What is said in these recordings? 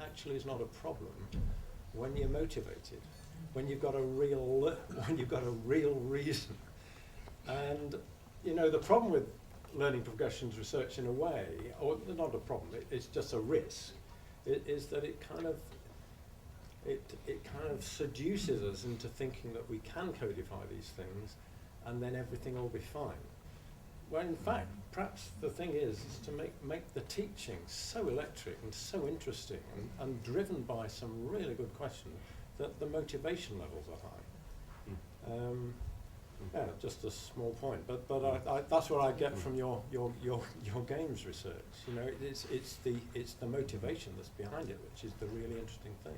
actually is not a problem when you're motivated, when you've got a real reason. And you know, the problem with learning progressions research in a way, or not a problem, it's just a risk, is that it kind of seduces us into thinking that we can codify these things and then everything will be fine. Well, in fact, perhaps the thing is to make the teaching so electric and so interesting and driven by some really good questions that the motivation levels are high. Yeah, just a small point, but I that's what I get from your games research. You know, it's the motivation that's behind it, which is the really interesting thing.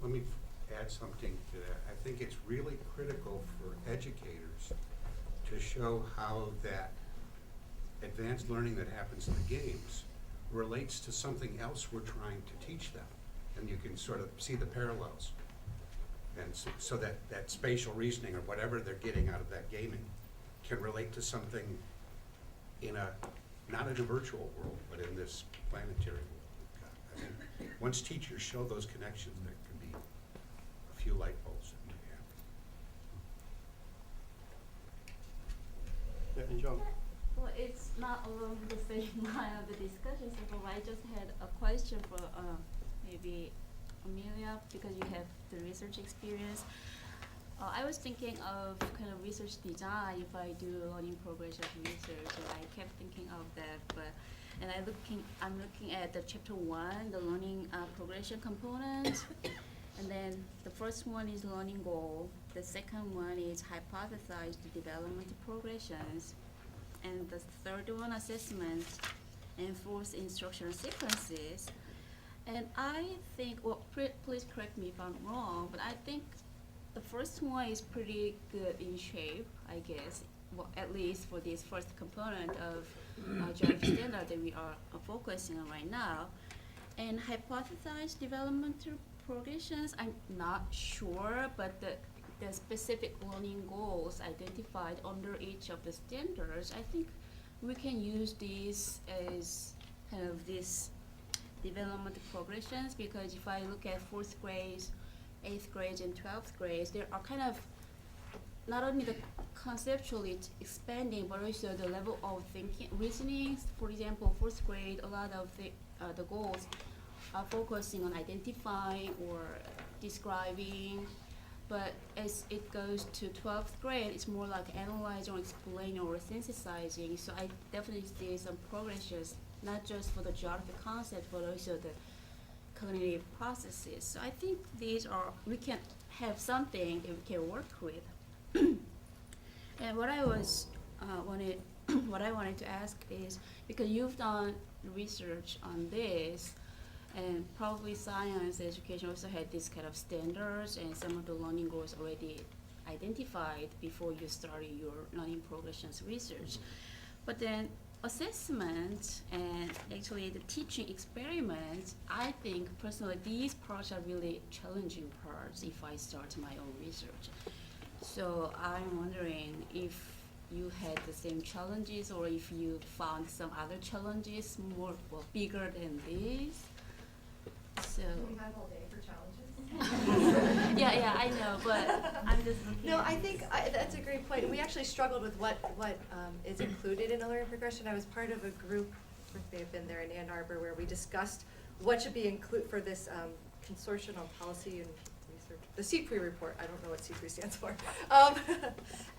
Let me add something to that. I think it's really critical for educators to show how that advanced learning that happens in the games relates to something else we're trying to teach them. And you can sort of see the parallels. And so that spatial reasoning or whatever they're getting out of that gaming can relate to something in not in a virtual world, but in this planetary world. I think once teachers show those connections, there can be a few light bulbs that may happen. Yeah, and John? Well, it's not along the same line of the discussion, so I just had a question for maybe Amelia, because you have the research experience. I was thinking of kind of research design if I do learning progression research, and I kept thinking of that. I'm looking at the chapter 1, the learning progression component, and then the first one is learning goal. The second one is hypothesized development progressions, and the third one assessment, and fourth instructional sequences. And I think, well, please correct me if I'm wrong, but I think the first one is pretty good in shape, I guess, well, at least for this first component of geographic standard that we are focusing on right now. And hypothesized developmental progressions, I'm not sure, but the specific learning goals identified under each of the standards, I think we can use these as kind of this development progressions, because if I look at 4th grades, 8th grades, and 12th grades, there are kind of not only the conceptually expanding, but also the level of thinking, reasoning. For example, 4th grade, a lot of the goals are focusing on identifying or describing, but as it goes to 12th grade, it's more like analyzing or explaining or synthesizing. So I definitely see some progressions, not just for the geographic concept, but also the cognitive processes. So I think we can have something that we can work with. And what I wanted to ask is, because you've done research on this, and probably science education also had this kind of standards and some of the learning goals already identified before you started your learning progressions research. But then assessment and actually the teaching experiments, I think personally these parts are really challenging parts if I start my own research. So I'm wondering if you had the same challenges, or if you found some other challenges bigger than these. So we have all day for challenges. yeah, I know, but I'm just looking. No, I think that's a great point. We actually struggled with what is included in a learning progression. I was part of a group, may have been there in Ann Arbor, where we discussed what should be included for this consortium on policy and research, the CPRE report. I don't know what CPRE stands for.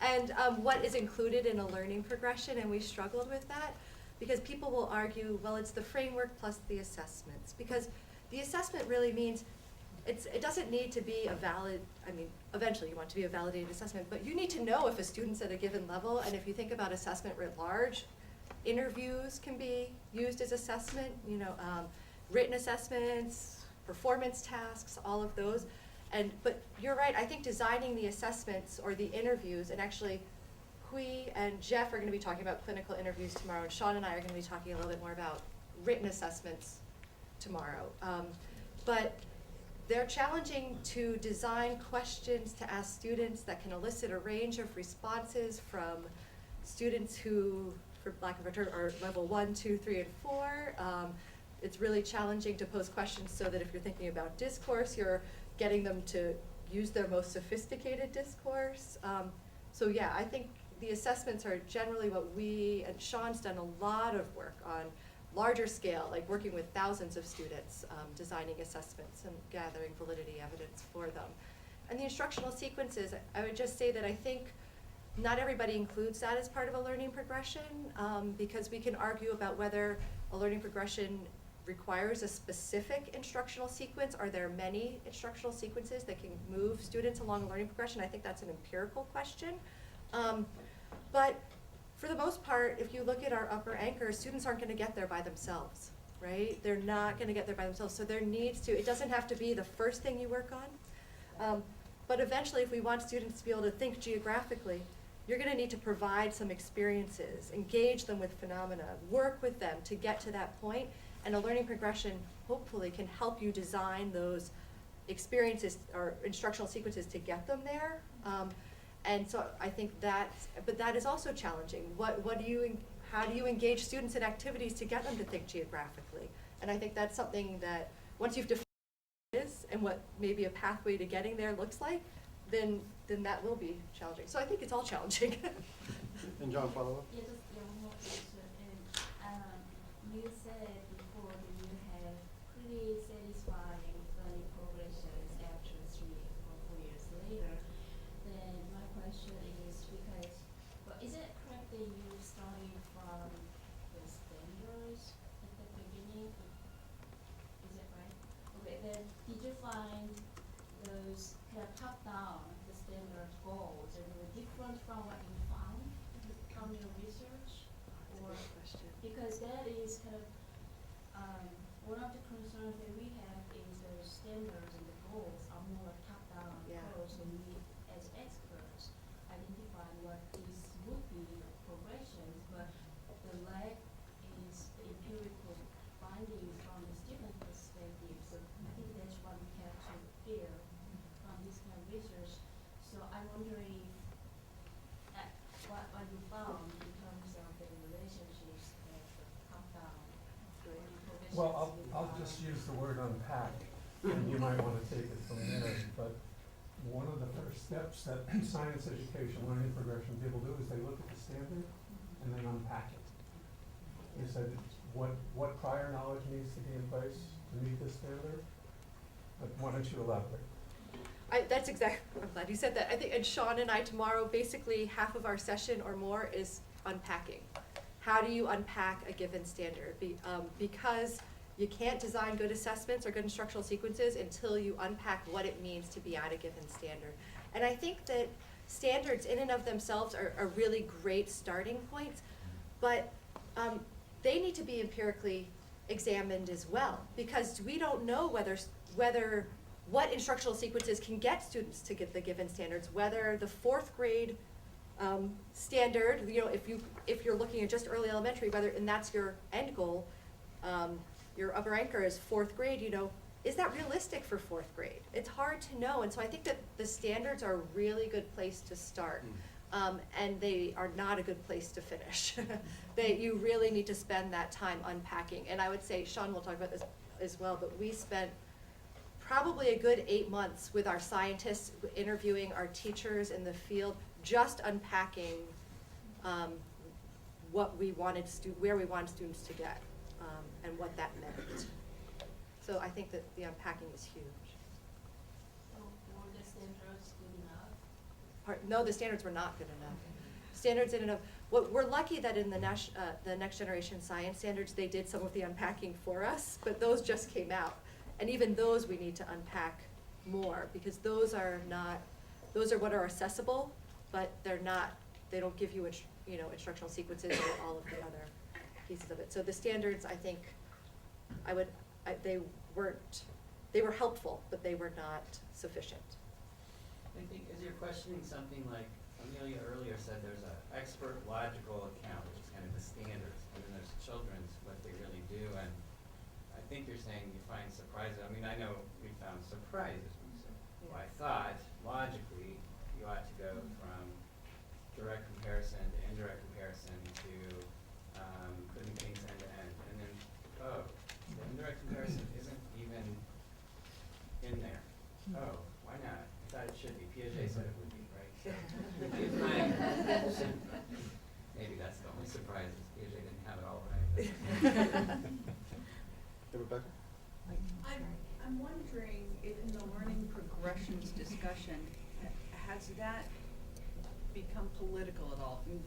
And what is included in a learning progression, and we struggled with that because people will argue, well, it's the framework plus the assessments, because the assessment really means it doesn't need to be a valid, I mean, eventually you want to be a validated assessment, but you need to know if a student's at a given level. And if you think about assessment writ large, interviews can be used as assessment, written assessments, performance tasks, all of those. But you're right, I think designing the assessments or the interviews, and actually Hui and Jeff are going to be talking about clinical interviews tomorrow, and Sean and I are going to be talking a little bit more about written assessments tomorrow. But they're challenging to design questions to ask students that can elicit a range of responses from students who, for lack of a term, are level 1, 2, 3, and 4. It's really challenging to pose questions so that if you're thinking about discourse, you're getting them to use their most sophisticated discourse. So yeah, I think the assessments are generally what and Sean's done a lot of work on larger scale, like working with thousands of students, designing assessments and gathering validity evidence for them. And the instructional sequences, I would just say that I think not everybody includes that as part of a learning progression, because we can argue about whether a learning progression requires a specific instructional sequence. Are there many instructional sequences that can move students along a learning progression? I think that's an empirical question. But for the most part, if you look at our upper anchors, students aren't going to get there by themselves, right? They're not going to get there by themselves. So there needs to, it doesn't have to be the first thing you work on. But eventually, if we want students to be able to think geographically, you're going to need to provide some experiences, engage them with phenomena, work with them to get to that point. And a learning progression, hopefully, can help you design those experiences or instructional sequences to get them there. And so I think but that is also challenging. How do you engage students in activities to get them to think geographically? And I think that's something that once you've defined what it is and what maybe a pathway to getting there looks like, then that will be challenging. So I think it's all challenging. And John, follow up? Yeah, just one more question. And you said before that you have pretty satisfying learning progressions after 3 or 4 years later. Then my question is because, well, is it correct that you started from the standards at the beginning? Is it right? Okay, then did you find those kind of top-down, the standard goals, and they were different from what you found from your research? Or because that is kind of one of the concerns that we have is those standards and the goals are more top-down approach, and we as experts identify what these would be progressions, but the lack is the empirical findings from the student perspective. So I think that's what we have to fear from this kind of research. So I'm wondering what you found in terms of the relationships of the top-down progressions. Well, I'll just use the word unpack, and you might want to take it from there. But one of the first steps that science education learning progression people do is they look at the standard and they unpack it. They said, what prior knowledge needs to be in place to meet this standard? But why don't you elaborate? That's exactly, I'm glad you said that. I think, and Sean and I tomorrow, basically half of our session or more is unpacking. How do you unpack a given standard? Because you can't design good assessments or good instructional sequences until you unpack what it means to be at a given standard. And I think that standards in and of themselves are really great starting points, but they need to be empirically examined as well, because we don't know what instructional sequences can get students to get the given standards, whether the 4th grade standard, if you're looking at just early elementary, and that's your end goal, your upper anchor is 4th grade, is that realistic for 4th grade? It's hard to know, and so I think that the standards are a really good place to start, and they are not a good place to finish. You really need to spend that time unpacking, and I would say, Sean will talk about this as well, but we spent probably a good 8 months with our scientists, interviewing our teachers in the field, just unpacking where we wanted students to get, and what that meant. So I think that the unpacking is huge. So were the standards good enough? No, the standards were not good enough. Standards in and of, we're lucky that in the next generation science standards, they did some of the unpacking for us, but those just came out. And even those we need to unpack more, because those are what are accessible, but they don't give you instructional sequences or all of the other pieces of it. So the standards, I think, they were helpful, but they were not sufficient. I think as you're questioning something like Amelia earlier said, there's an expert logical account, which is kind of the standards, and then there's children's, what they really do, and I think you're saying you find surprises. I mean, I know we found surprises. Well, I thought, logically, you ought to go from direct comparison to indirect comparison to Rebecca? I'm wondering if in the learning progressions discussion, has that become political at all? I mean,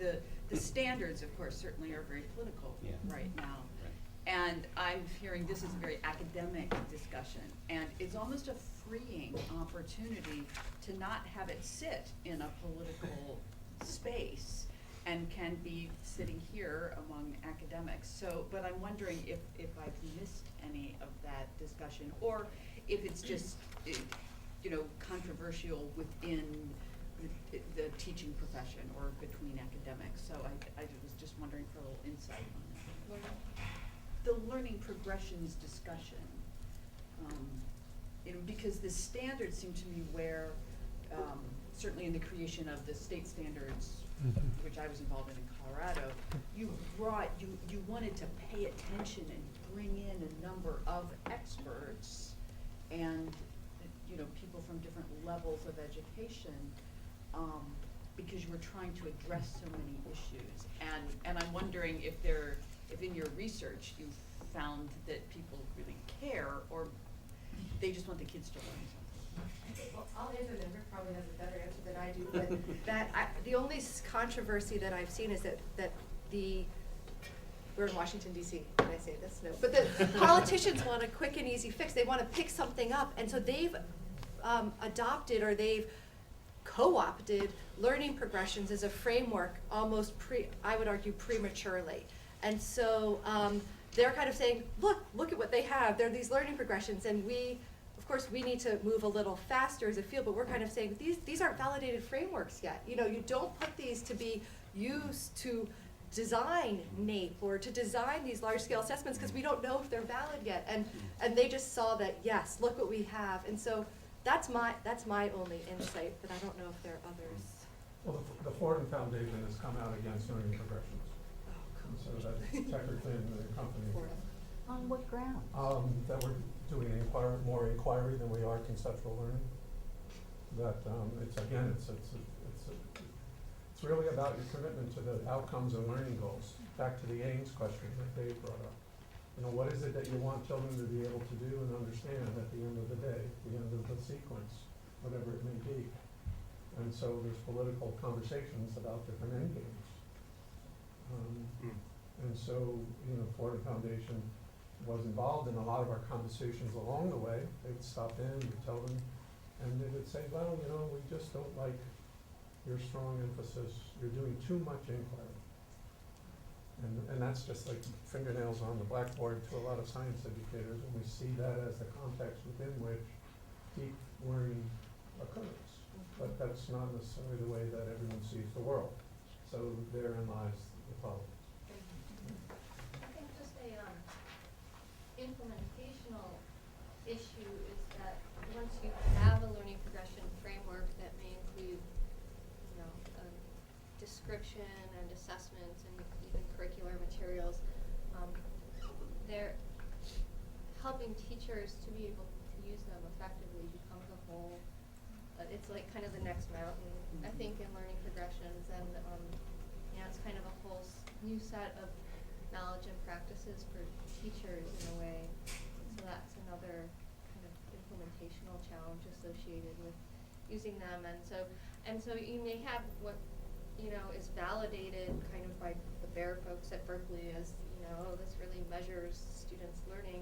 the standards, of course, certainly are very political Yeah. right now. Right. And I'm hearing this is a very academic discussion, and it's almost a freeing opportunity to not have it sit in a political space and can be sitting here among academics. So, but I'm wondering if I've missed any of that discussion, or if it's just, you know, controversial within the teaching profession or between academics. So I was just wondering for a little insight on that. The learning progressions discussion, you know, because the standards seem to me where, certainly in the creation of the state standards, which I was involved in Colorado, you wanted to pay attention and bring in a number of experts and, you know, people from different levels of education, because you were trying to address so many issues. And I'm wondering if in your research you found that people really care, or they just want the kids to learn something. Well, I'll answer that. Rick probably has a better answer than I do, but the only controversy that I've seen is that we're in Washington DC, can I say this? No. But the politicians want a quick and easy fix. They want to pick something up, and so they've adopted, or they've co-opted learning progressions as a framework almost I would argue prematurely. And so they're kind of saying, look at what they have. They're these learning progressions, and of course, we need to move a little faster as a field, but we're kind of saying these aren't validated frameworks yet. You know, you don't put these to be used to design NAEP or to design these large-scale assessments because we don't know if they're valid yet. And they just saw that, yes, look what we have. And so that's my only insight, but I don't know if there are others. Well, the Fordham Foundation has come out against learning progressions. And so that's technically in the company. On what ground? That we're doing more inquiry than we are conceptual learning. That it's really about your commitment to the outcomes and learning goals. Back to the Ames question that Dave brought up. You know, what is it that you want children to be able to do and understand at the end of the day, at the end of the sequence, whatever it may be. And so there's political conversations about different end games. And so, you know, Fordham Foundation was involved in a lot of our conversations along the way. They would stop in, we'd tell them, and they would say, well, you know, we just don't like your strong emphasis. You're doing too much inquiry. And that's just like fingernails on the blackboard to a lot of science educators, and we see that as the context within which deep learning occurs. But that's not necessarily the way that everyone sees the world. So therein lies the problem. I think just a implementational issue is that once you have a learning progression framework that may include, you know, description and assessments and even curricular materials, they're helping teachers to be able to use them effectively becomes a whole. It's like kind of the next mountain, I think, in learning progressions, and you know, it's kind of a whole new set of knowledge and practices for teachers in a way. So that's another kind of implementational challenge associated with using them. And so you may have what, you know, is validated kind of by the BEAR folks at Berkeley as, you know, this really measures students' learning,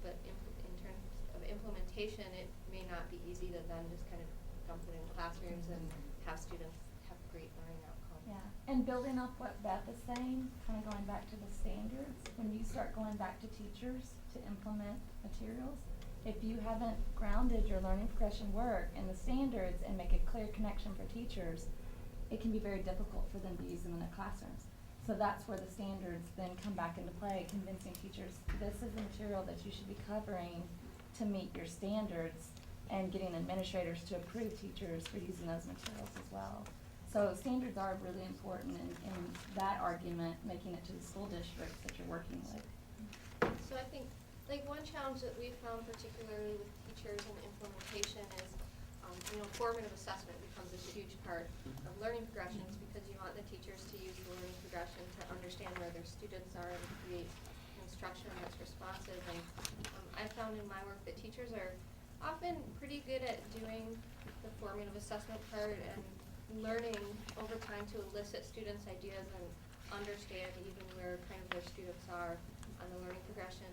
but in terms of implementation, it may not be easy to then just kind of dump it in classrooms and have students have great learning outcomes. Yeah, and building off what Beth is saying, kind of going back to the standards, when you start going back to teachers to implement materials, if you haven't grounded your learning progression work in the standards and make a clear connection for teachers, it can be very difficult for them to use them in their classrooms. So that's where the standards then come back into play, convincing teachers this is the material that you should be covering to meet your standards, and getting administrators to approve teachers for using those materials as well. So standards are really important in that argument, making it to the school districts that you're working with. So I think, like, one challenge that we found particularly with teachers and implementation is, you know, formative assessment becomes a huge part of learning progressions because you want the teachers to use the learning progression to understand where their students are and create instruction that's responsive. And I found in my work that teachers are often pretty good at doing the formative assessment part and learning over time to elicit students' ideas and understand even where kind of their students are on the learning progression.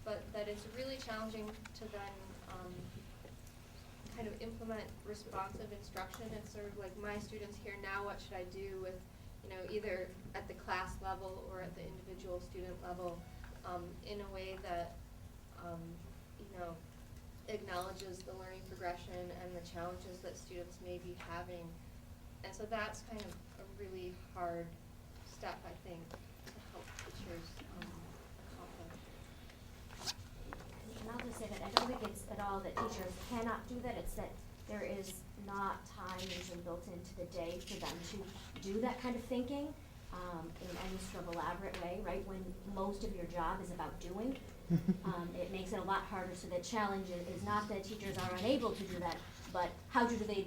But that it's really challenging to then kind of implement responsive instruction. It's sort of like, my students here now, what should I do with, either at the class level or at the individual student level, in a way that, acknowledges the learning progression and the challenges that students may be having. And so that's kind of a really hard step, I think, to help teachers accomplish. And I'll just say that I don't think it's at all that teachers cannot do that, it's that there is not time usually built into the day for them to do that kind of thinking in any sort of elaborate way, right? When most of your job is about doing, it makes it a lot harder. So the challenge is not that teachers are unable to do that, but how can they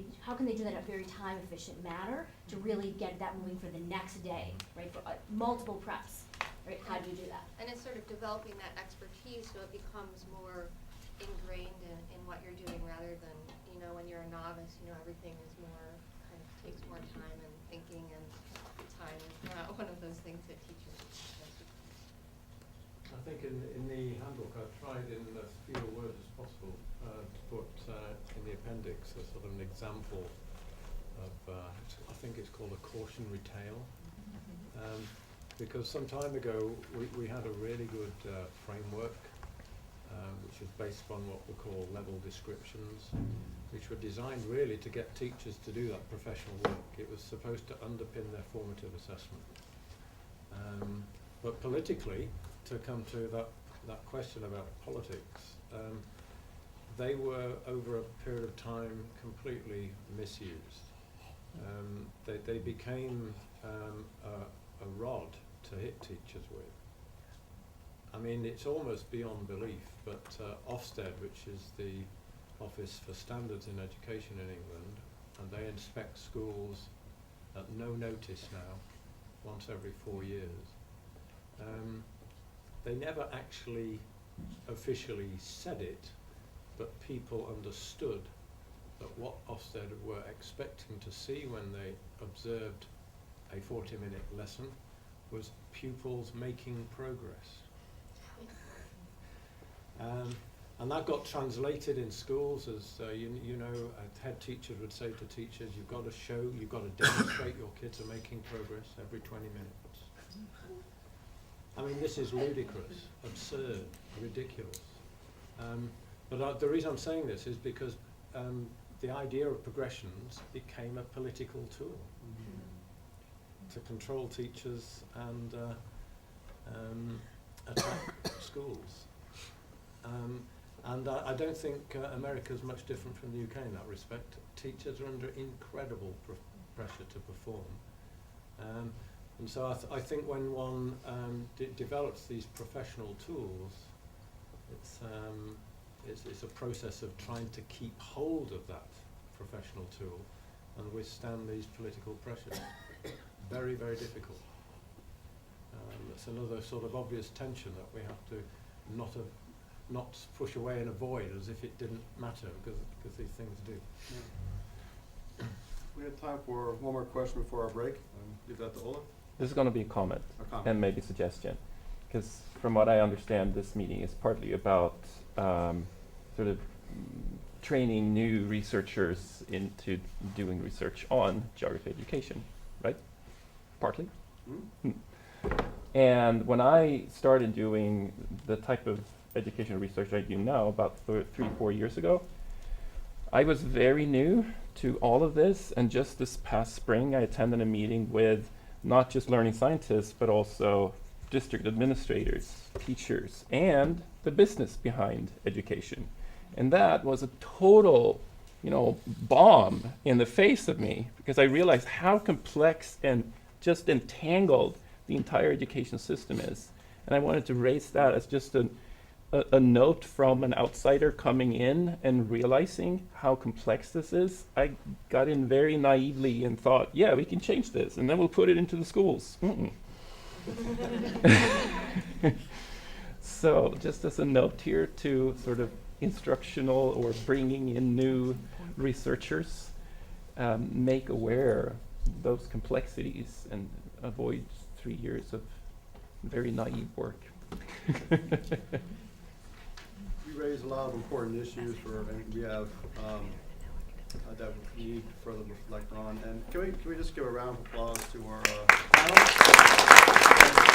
do that in a very time efficient manner to really get that moving for the next day, right? For multiple preps, right? How do you do that? And it's sort of developing that expertise so it becomes more ingrained in what you're doing rather than, when you're a novice, everything is more, kind of takes more time and thinking, and time is not one of those things that teachers I think in the handbook I've tried in as few words as possible to put in the appendix a sort of an example of, I think it's called a cautionary tale. Because some time ago we had a really good framework which was based on what we call level descriptions, which were designed really to get teachers to do that professional work. It was supposed to underpin their formative assessment. But politically, to come to that question about politics, they were over a period of time completely misused. They became a rod to hit teachers with. I mean, it's almost beyond belief, but Ofsted, which is the Office for Standards in Education in England, and they inspect schools at no notice now, once every 4 years. They never actually officially said it, but people understood that what Ofsted were expecting to see when they observed a 40-minute lesson was pupils making progress. And that got translated in schools as, head teachers would say to teachers, you've got to demonstrate your kids are making progress every 20 minutes. I mean, this is ludicrous, absurd, ridiculous. But the reason I'm saying this is because the idea of progressions became a political tool to control teachers and attack schools. And I don't think America's much different from the UK in that respect. Teachers are under incredible pressure to perform. And so I think when one develops these professional tools, it's a process of trying to keep hold of that professional tool and withstand these political pressures. Very, very difficult. It's another sort of obvious tension that we have to not push away and avoid as if it didn't matter, because these things do. Yeah. We have time for one more question before our break. Leave that to Ola. This is going to be a comment, and maybe suggestion, because from what I understand, this meeting is partly about sort of training new researchers into doing research on geography education, right? Partly. And when I started doing the type of educational research I do now, about 3-4 years ago, I was very new to all of this, and just this past spring I attended a meeting with not just learning scientists, but also district administrators, teachers, and the business behind education. And that was a total, bomb in the face of me, because I realized how complex and just entangled the entire education system is. And I wanted to raise that as just a note from an outsider coming in and realizing how complex this is. I got in very naively and thought, yeah, we can change this, and then we'll put it into the schools. So just as a note here to sort of instructional or bringing in new researchers, make aware those complexities and avoid 3 years of very naive work. You raise a lot of important issues and we have that we need to further reflect on. And can we just give a round of applause to our panel?